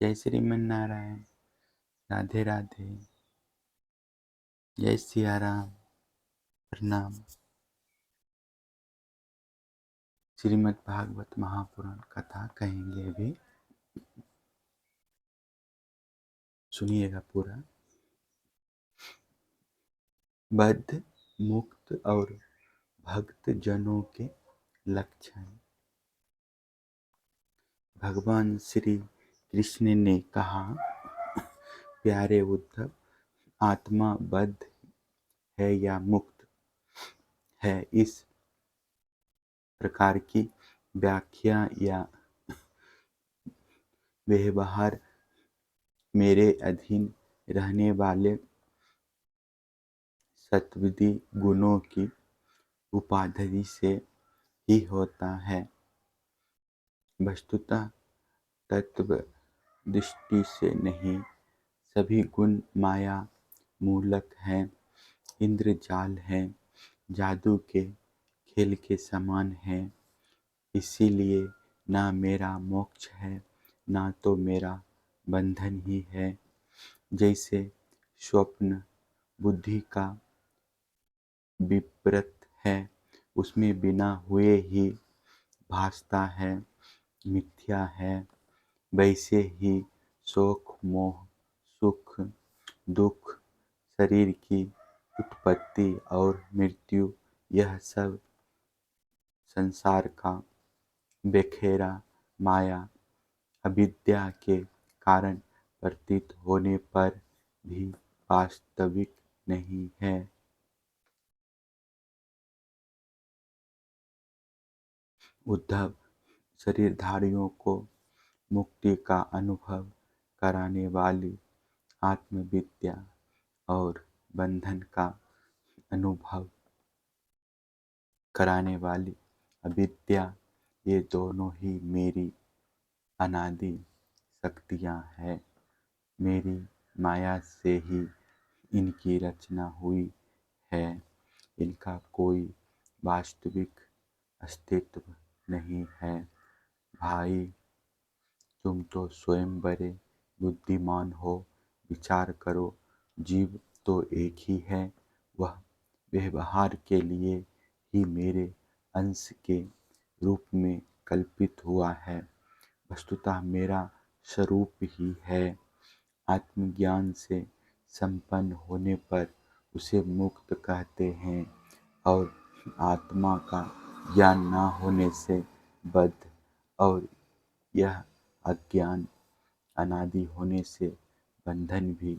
जय श्रीमन नारायण। राधे राधे। जय सिया राम। प्रणाम। श्रीमद् भागवत महापुराण कथा कहेंगे अभी, सुनिएगा पूरा। बद्ध, मुक्त और भक्त जनों के लक्षण। भगवान श्री कृष्ण ने कहा, प्यारे उद्धव, आत्मा बद्ध है या मुक्त है, इस प्रकार की व्याख्या या व्यवहार मेरे अधीन रहने वाले सत्विधि गुणों की उपाधि से ही होता है। वस्तुतः तत्व दृष्टि से नहीं। सभी गुण माया मूलक हैं, इंद्रजाल हैं, जादू के खेल के समान हैं। इसीलिए ना मेरा मोक्ष है, ना तो मेरा बंधन ही है। जैसे स्वप्न बुद्धि का विपरीत है, उसमें बिना हुए ही भासता है, मिथ्या है, वैसे ही शोक मोह सुख दुख, शरीर की उत्पत्ति और मृत्यु, यह सब संसार का बिखेरा माया अविद्या के कारण प्रतीत होने पर भी वास्तविक नहीं है। उद्धव, शरीरधारियों को मुक्ति का अनुभव कराने वाली आत्मविद्या और बंधन का अनुभव कराने वाली अविद्या, ये दोनों ही मेरी अनादि शक्तियाँ हैं। मेरी माया से ही इनकी रचना हुई है। इनका कोई वास्तविक अस्तित्व नहीं है। भाई, तुम तो स्वयं बड़े बुद्धिमान हो। विचार करो, जीव तो एक ही है। वह व्यवहार के लिए ही मेरे अंश के रूप में कल्पित हुआ है। वस्तुतः मेरा स्वरूप ही है। आत्मज्ञान से संपन्न होने पर उसे मुक्त कहते हैं और आत्मा का ज्ञान न होने से बद्ध, और यह अज्ञान अनादि होने से बंधन भी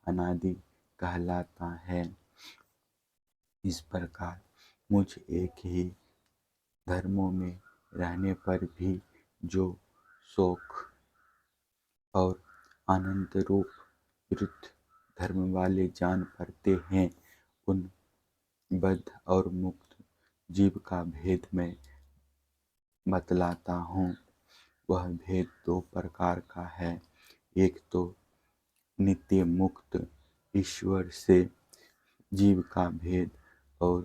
अनादि कहलाता है। इस प्रकार मुझ एक ही धर्मों में रहने पर भी जो शोक और आनंद रूप विरुद्ध धर्म वाले जान पड़ते हैं, उन बद्ध और मुक्त जीव का भेद मैं बतलाता हूँ। वह भेद दो प्रकार का है। एक तो नित्य मुक्त ईश्वर से जीव का भेद, और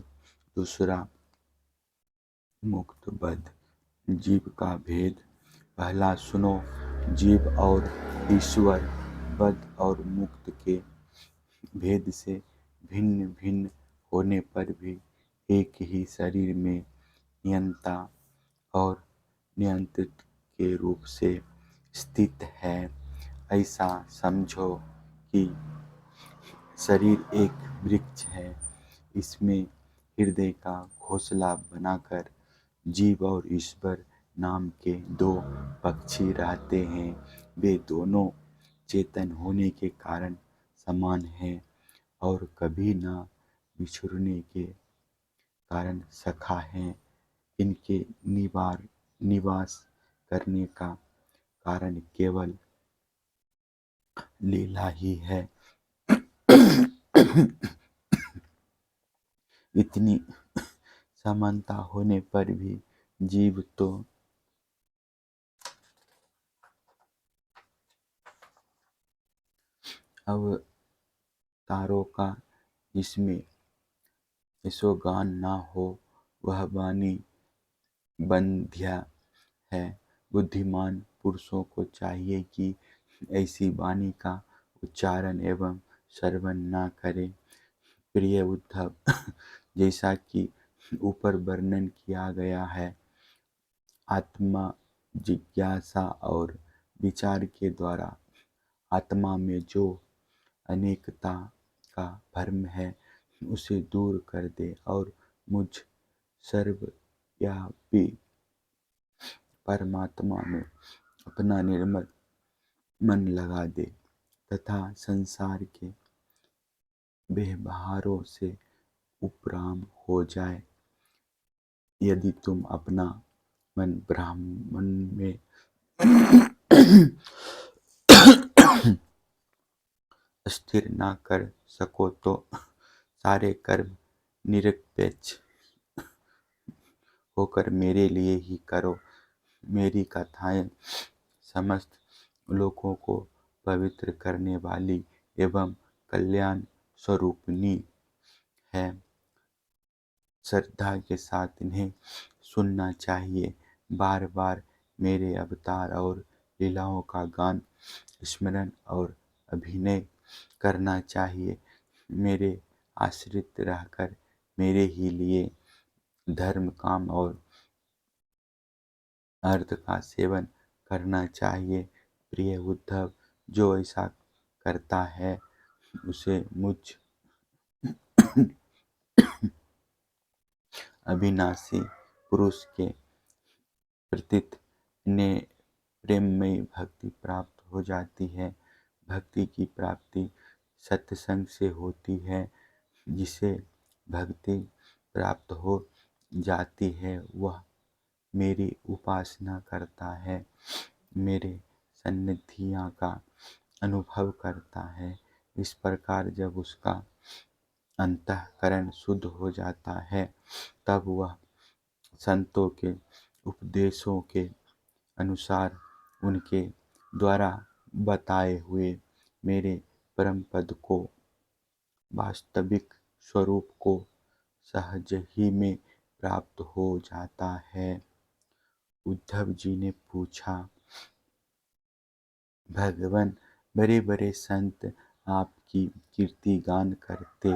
दूसरा मुक्त बद्ध जीव का भेद। पहला सुनो। जीव और ईश्वर बद्ध और मुक्त के भेद से भिन्न भिन्न होने पर भी एक ही शरीर में नियंता और नियंत्रित के रूप से स्थित है। ऐसा समझो कि शरीर एक वृक्ष है। इसमें हृदय का घोंसला बनाकर जीव और ईश्वर नाम के दो पक्षी रहते हैं। वे दोनों चेतन होने के कारण समान हैं और कभी न बिछुड़ने के कारण सखा हैं। इनके निवास करने का कारण केवल लीला ही है। इतनी समानता होने पर भी जीव तो अवतारों का जिसमें यशोगान न हो, वह वाणी बंध्या है। बुद्धिमान पुरुषों को चाहिए कि ऐसी वाणी का उच्चारण एवं श्रवण न करे। प्रिय उद्धव, जैसा कि ऊपर वर्णन किया गया है, आत्मा जिज्ञासा और विचार के द्वारा आत्मा में जो अनेकता का भ्रम है उसे दूर कर दे और मुझ सर्वव्यापी परमात्मा में अपना निर्मल मन लगा दे तथा संसार के व्यवहारों से उपराम हो जाए। यदि तुम अपना मन ब्राह्मण में स्थिर न कर सको तो सारे कर्म निरपेक्ष होकर मेरे लिए ही करो। मेरी कथाएं समस्त लोगों को पवित्र करने वाली एवं कल्याण स्वरूपिणी है। श्रद्धा के साथ इन्हें सुनना चाहिए। बार बार मेरे अवतार और लीलाओं का गान, स्मरण और अभिनय करना चाहिए। मेरे आश्रित रहकर मेरे ही लिए धर्म, काम और अर्थ का सेवन करना चाहिए। प्रिय उद्धव, जो ऐसा करता है उसे मुझ अविनाशी पुरुष के प्रति ने प्रेममयी भक्ति प्राप्त हो जाती है। भक्ति की प्राप्ति सत्संग से होती है। जिसे भक्ति प्राप्त हो जाती है वह मेरी उपासना करता है, मेरे सान्निध्य का अनुभव करता है। इस प्रकार जब उसका अंतःकरण शुद्ध हो जाता है तब वह संतों के उपदेशों के अनुसार उनके द्वारा बताए हुए मेरे परम पद को, वास्तविक स्वरूप को सहज ही में प्राप्त हो जाता है। उद्धव जी ने पूछा, भगवान, बड़े बड़े संत आपकी कीर्ति गान करते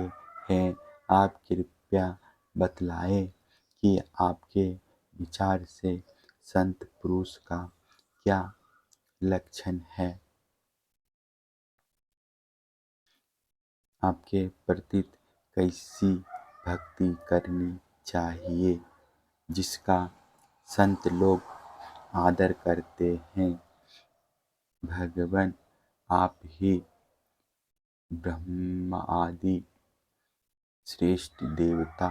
हैं। आप कृपया बतलाएं कि आपके विचार से संत पुरुष का क्या लक्षण है। आपके प्रति कैसी भक्ति करनी चाहिए जिसका संत लोग आदर करते हैं। भगवान, आप ही ब्रह्मा आदि श्रेष्ठ देवता,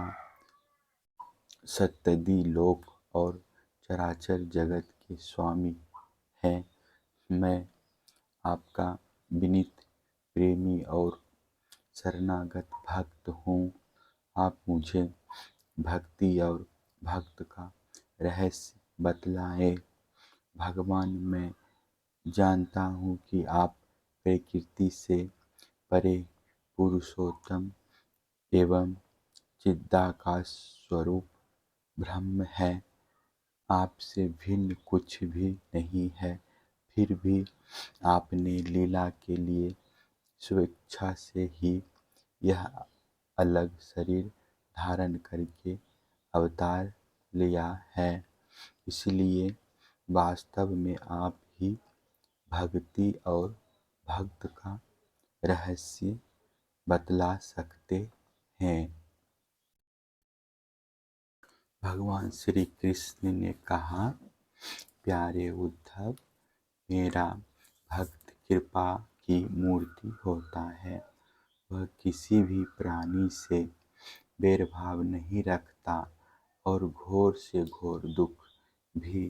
सत्तदी लोक और चराचर जगत के स्वामी हैं। मैं आपका विनीत, प्रेमी और शरणागत भक्त हूँ। आप मुझे भक्ति और भक्त का रहस्य बतलाएं। भगवान, मैं जानता हूँ कि आप प्रकृति से परे पुरुषोत्तम एवं चिदाकाश स्वरूप ब्रह्म है। आपसे भिन्न कुछ भी नहीं है। फिर भी आपने लीला के लिए स्वेच्छा से ही यह अलग शरीर धारण करके अवतार लिया है। इसलिए वास्तव में आप ही भक्ति और भक्त का रहस्य बतला सकते हैं। भगवान श्री कृष्ण ने कहा, प्यारे उद्धव, मेरा भक्त कृपा की मूर्ति होता है। वह किसी भी प्राणी से बैरभाव नहीं रखता और घोर से घोर दुख भी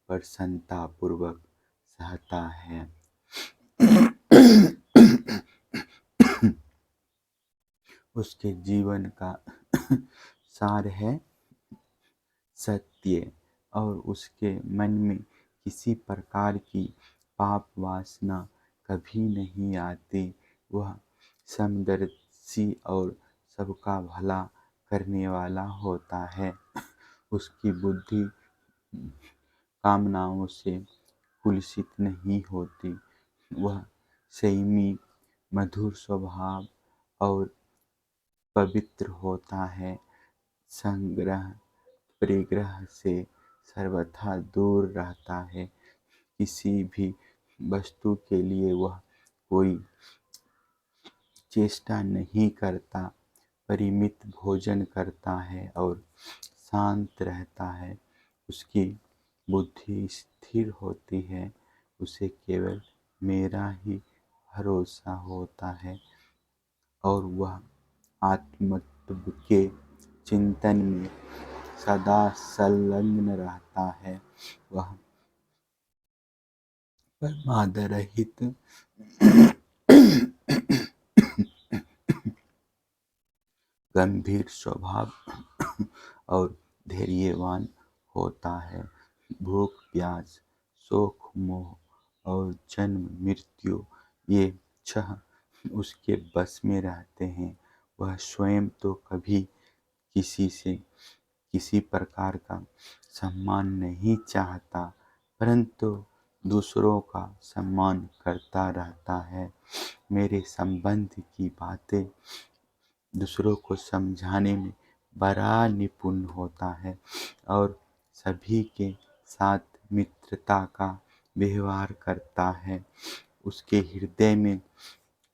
प्रसन्नता पूर्वक सहता है। उसके जीवन का सार है सत्य और उसके मन में किसी प्रकार की पाप वासना कभी नहीं आती। वह समदर्शी और सबका भला करने वाला होता है। उसकी बुद्धि कामनाओं से कुलसित नहीं होती। वह संयमी, मधुर स्वभाव और पवित्र होता है। संग्रह परिग्रह से सर्वथा दूर रहता है। किसी भी वस्तु के लिए वह कोई चेष्टा नहीं करता, परिमित भोजन करता है और शांत रहता है। उसकी बुद्धि स्थिर होती है, उसे केवल मेरा ही भरोसा होता है और वह आत्मतत्व के चिंतन में सदा संलग्न रहता है। वह प्रमाद रहित गंभीर स्वभाव और धैर्यवान होता है। भूख प्यास, शोक मोह और जन्म मृत्यु ये छह उसके बस में रहते हैं। वह स्वयं तो कभी किसी से किसी प्रकार का सम्मान नहीं चाहता, परंतु दूसरों का सम्मान करता रहता है। मेरे संबंध की बातें दूसरों को समझाने में बड़ा निपुण होता है और सभी के साथ मित्रता का व्यवहार करता है। उसके हृदय में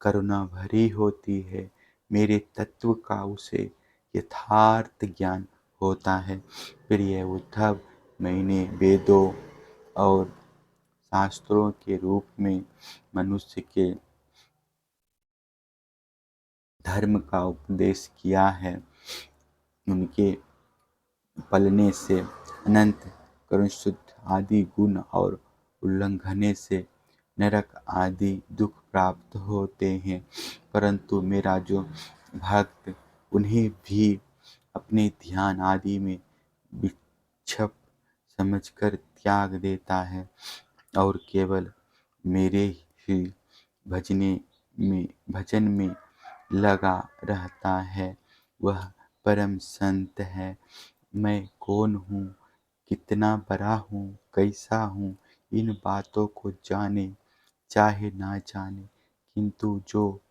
करुणा भरी होती है। मेरे तत्व का उसे यथार्थ ज्ञान होता है। प्रिय उद्धव, मैंने वेदों और शास्त्रों के रूप में मनुष्य के धर्म का उपदेश किया है। उनके पलने से अनंत करुणशुद्ध आदि गुण और उल्लंघने से नरक आदि दुख प्राप्त होते हैं, परंतु मेरा जो भक्त उन्हें भी अपने ध्यान आदि में विक्षिप्त समझकर त्याग देता है और केवल मेरे ही भजन में लगा रहता है, वह परम संत है। मैं कौन हूँ, कितना बड़ा हूँ, कैसा हूँ, इन बातों को जाने चाहे ना जाने, किंतु जो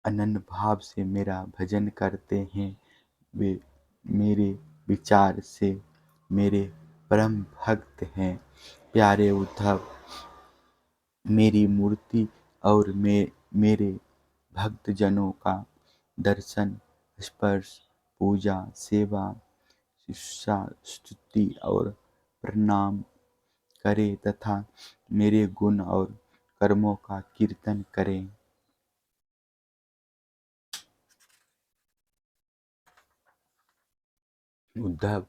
अनन्य भाव से मेरा भजन करते हैं वे मेरे विचार से मेरे परम भक्त हैं। प्यारे उद्धव, मेरी मूर्ति और मेरे भक्तजनों का दर्शन, स्पर्श, पूजा, सेवा, शिक्षा, स्तुति और प्रणाम करें तथा मेरे गुण और कर्मों का कीर्तन करें। उद्धव,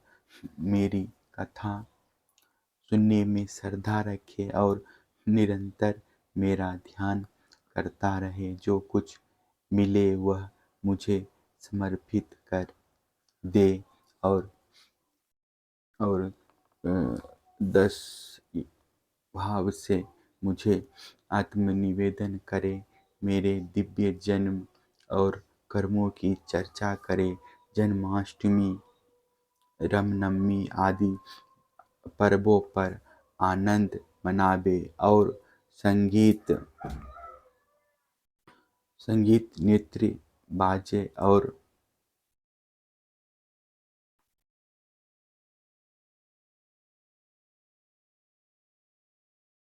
मेरी कथा सुनने में श्रद्धा रखे और निरंतर मेरा ध्यान करता रहे। जो कुछ मिले वह मुझे समर्पित कर दे और दस भाव से मुझे आत्मनिवेदन करे। मेरे दिव्य जन्म और कर्मों की चर्चा करे। जन्माष्टमी, रामनवमी आदि पर्वों पर आनंद मनावे और संगीत नृत्य बाजे और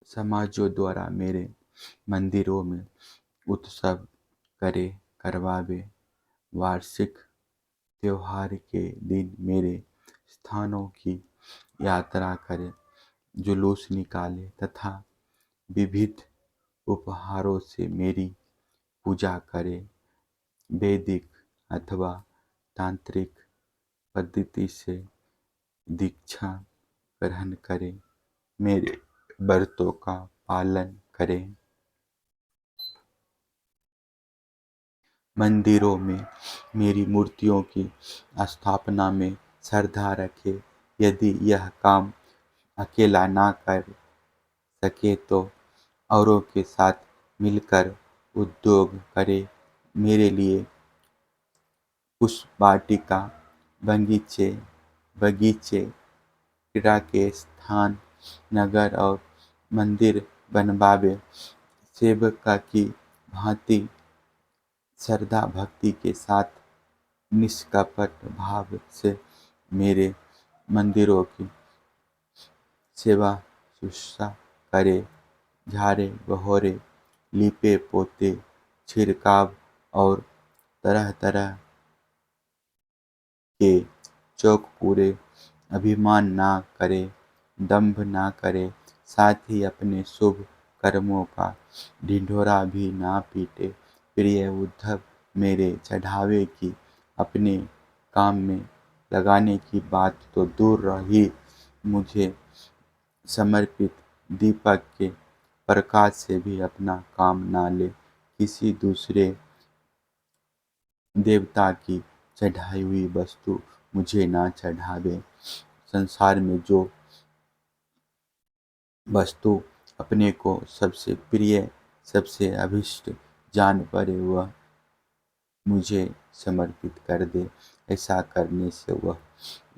समाजों द्वारा मेरे मंदिरों में उत्सव करवावे। वार्षिक त्योहार के दिन मेरे स्थानों की यात्रा करे, जुलूस निकाले तथा विविध उपहारों से मेरी पूजा करे। वैदिक अथवा तांत्रिक पद्धति से दीक्षा ग्रहण करे, मेरे व्रतों का पालन करें। मंदिरों में मेरी मूर्तियों की स्थापना में श्रद्धा रखे। यदि यह काम अकेला ना कर सके तो औरों के साथ मिलकर उद्योग करे। मेरे लिए पुष्प वाटिका, बगीचे, क्रीड़ा के स्थान, नगर और मंदिर बनवावे। सेवका की भांति श्रद्धा भक्ति के साथ निष्कपट भाव से मेरे मंदिरों की सेवा शुश्रूषा करे, झाड़े बहोरे, लीपे पोते, छिड़काव और तरह तरह के चौक पूरे, अभिमान ना करे, दंभ ना करे, साथ ही अपने शुभ कर्मों का ढिंढोरा भी ना पीटे। प्रिय उद्धव, मेरे चढ़ावे की अपने काम में लगाने की बात तो दूर रही, मुझे समर्पित दीपक के प्रकाश से भी अपना काम ना ले, किसी दूसरे देवता की चढ़ाई हुई वस्तु मुझे ना चढ़ावे। संसार में जो वस्तु अपने को सबसे प्रिय, सबसे अभिष्ट जान पड़े, वह मुझे समर्पित कर दे। ऐसा करने से वह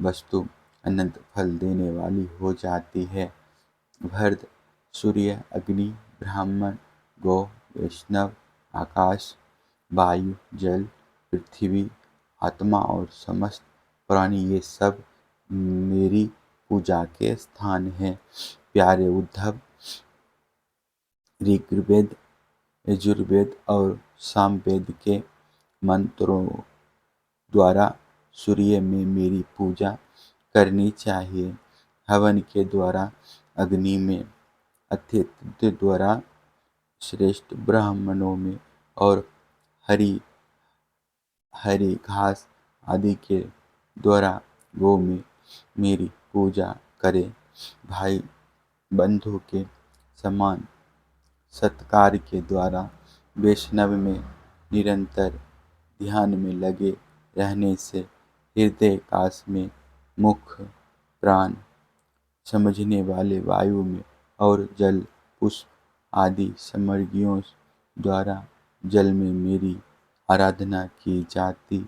वस्तु अनंत फल देने वाली हो जाती है। भरत, सूर्य, अग्नि, ब्राह्मण, गौ, वैष्णव, आकाश, वायु, जल, पृथ्वी, आत्मा और समस्त प्राणी, ये सब मेरी पूजा के स्थान हैं। प्यारे उद्धव, ऋग्वेद, यजुर्वेद और सामवेद के मंत्रों द्वारा सूर्य में मेरी पूजा करनी चाहिए। हवन के द्वारा अग्नि में, अतिथि द्वारा श्रेष्ठ ब्राह्मणों में और हरी हरी घास आदि के द्वारा गौ में मेरी पूजा करें। भाई बंधु के समान सत्कार के द्वारा वैष्णव में निरंतर ध्यान में लगे रहने से हृदय काश में, मुख प्राण समझने वाले वायु में और जल पुष्प आदि सामग्रियों द्वारा जल में मेरी आराधना की जाती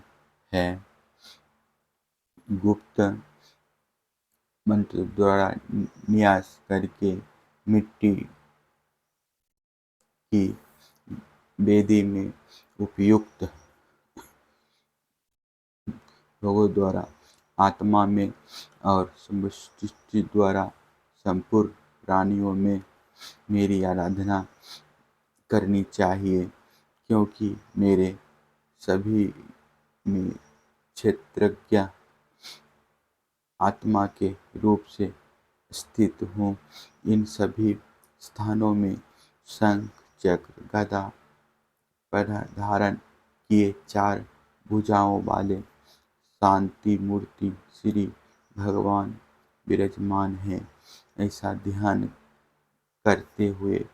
है। गुप्त मंत्र द्वारा न्यास करके मिट्टी की वेदी में उपयुक्त भोगों द्वारा आत्मा में और समष्टि द्वारा संपूर्ण प्राणियों में मेरी आराधना करनी चाहिए, क्योंकि मेरे सभी में क्षेत्रज्ञ आत्मा के रूप से स्थित हूँ। इन सभी स्थानों में शंख, चक्र, गदा पर धारण किए 4 भुजाओं वाले शांति मूर्ति श्री भगवान विराजमान हैं। ऐसा ध्यान करते हुए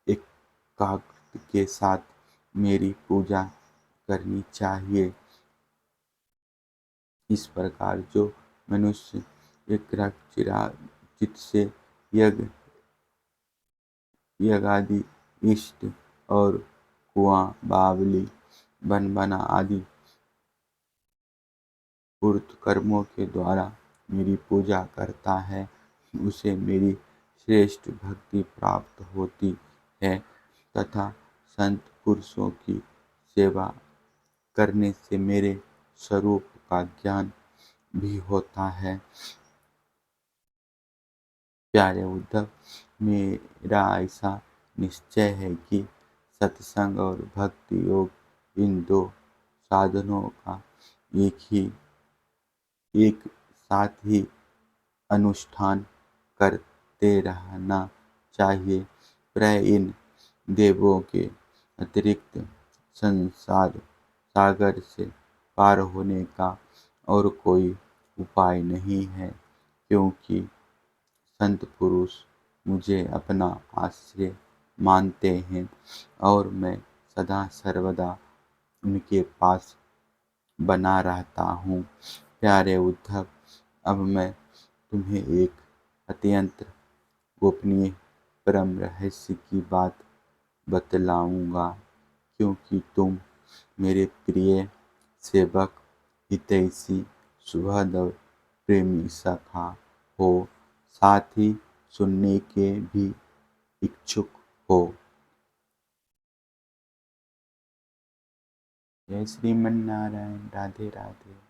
एकाग्रता के साथ मेरी पूजा करनी चाहिए। इस प्रकार जो मनुष्य चित्त से यज्ञादि इष्ट और कुआं, बावली, बनबना आदि पूर्त कर्मों के द्वारा मेरी पूजा करता है, उसे मेरी श्रेष्ठ भक्ति प्राप्त होती है तथा संत पुरुषों की सेवा करने से मेरे स्वरूप का ज्ञान भी होता है। प्यारे उद्धव, मेरा ऐसा निश्चय है कि सत्संग और भक्ति योग इन 2 साधनों का एक साथ ही अनुष्ठान करते रहना चाहिए। प्राय इन देवों के अतिरिक्त संसार सागर से पार होने का और कोई उपाय नहीं है, क्योंकि संत पुरुष मुझे अपना आश्रय मानते हैं और मैं सदा सर्वदा उनके पास बना रहता हूँ। प्यारे उद्धव, अब मैं तुम्हें एक अत्यंत गोपनीय परम रहस्य की बात बतलाऊंगा, क्योंकि तुम मेरे प्रिय सेवक, हितैषी, सुहृद और प्रेमी सखा हो। साथ ही सुनने के भी इच्छुक हो। जय श्रीमन नारायण। राधे राधे।